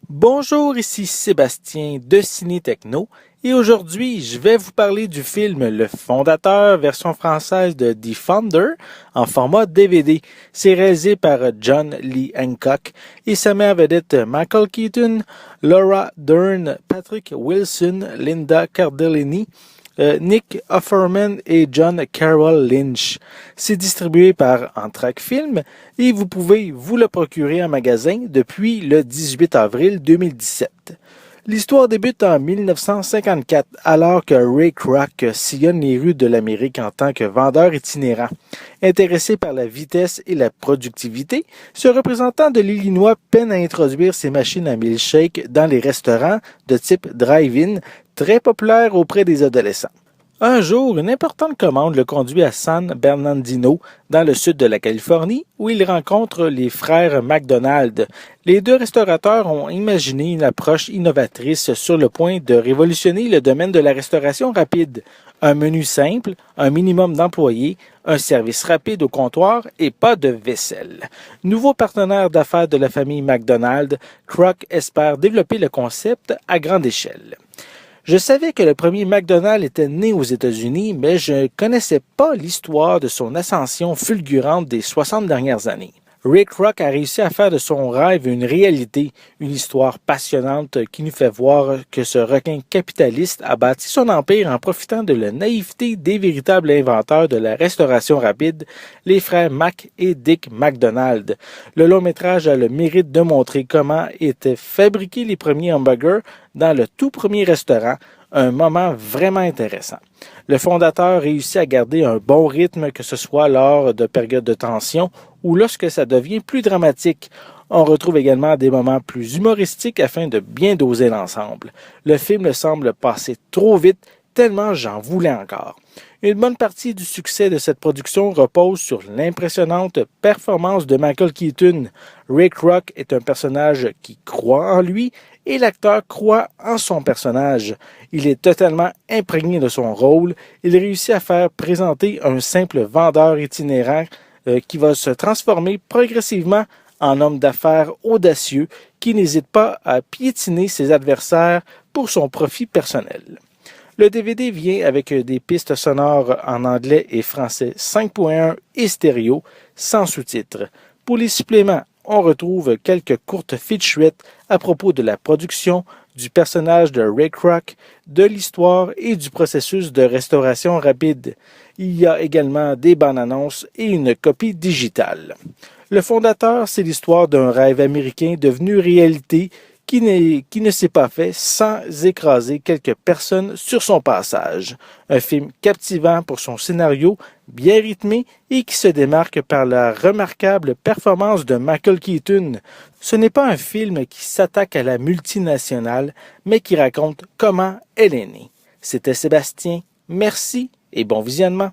Bonjour, ici Sébastien de Ciné Techno et aujourd'hui je vais vous parler du film Le Fondateur, version française de The Founder en format DVD. C'est réalisé par John Lee Hancock et ça met en vedette Michael Keaton, Laura Dern, Patrick Wilson, Linda Cardellini, Nick Offerman et John Carroll Lynch. C'est distribué par Amtrak Film et vous pouvez vous le procurer en magasin depuis le 18 avril 2017. L'histoire débute en 1954 alors que Ray Kroc sillonne les rues de l'Amérique en tant que vendeur itinérant. Intéressé par la vitesse et la productivité, ce représentant de l'Illinois peine à introduire ses machines à milkshake dans les restaurants de type drive-in très populaires auprès des adolescents. Un jour, une importante commande le conduit à San Bernardino, dans le sud de la Californie, où il rencontre les frères McDonald. Les deux restaurateurs ont imaginé une approche innovatrice sur le point de révolutionner le domaine de la restauration rapide. Un menu simple, un minimum d'employés, un service rapide au comptoir et pas de vaisselle. Nouveau partenaire d'affaires de la famille McDonald, Kroc espère développer le concept à grande échelle. Je savais que le premier McDonald's était né aux États-Unis, mais je ne connaissais pas l'histoire de son ascension fulgurante des 60 dernières années. Ray Kroc a réussi à faire de son rêve une réalité, une histoire passionnante qui nous fait voir que ce requin capitaliste a bâti son empire en profitant de la naïveté des véritables inventeurs de la restauration rapide, les frères Mac et Dick McDonald. Le long métrage a le mérite de montrer comment étaient fabriqués les premiers hamburgers dans le tout premier restaurant, un moment vraiment intéressant. Le fondateur réussit à garder un bon rythme, que ce soit lors de périodes de tension ou lorsque ça devient plus dramatique. On retrouve également des moments plus humoristiques afin de bien doser l'ensemble. Le film semble passer trop vite, tellement j'en voulais encore. Une bonne partie du succès de cette production repose sur l'impressionnante performance de Michael Keaton. Ray Kroc est un personnage qui croit en lui et l'acteur croit en son personnage. Il est totalement imprégné de son rôle. Il réussit à faire présenter un simple vendeur itinérant qui va se transformer progressivement en homme d'affaires audacieux qui n'hésite pas à piétiner ses adversaires pour son profit personnel. Le DVD vient avec des pistes sonores en anglais et français 5.1 et stéréo, sans sous-titres. Pour les suppléments, on retrouve quelques courtes featurettes à propos de la production, du personnage de Ray Kroc, de l'histoire et du processus de restauration rapide. Il y a également des bandes-annonces et une copie digitale. Le fondateur, c'est l'histoire d'un rêve américain devenu réalité qui ne s'est pas fait sans écraser quelques personnes sur son passage. Un film captivant pour son scénario, bien rythmé et qui se démarque par la remarquable performance de Michael Keaton. Ce n'est pas un film qui s'attaque à la multinationale, mais qui raconte comment elle est née. C'était Sébastien, merci et bon visionnement.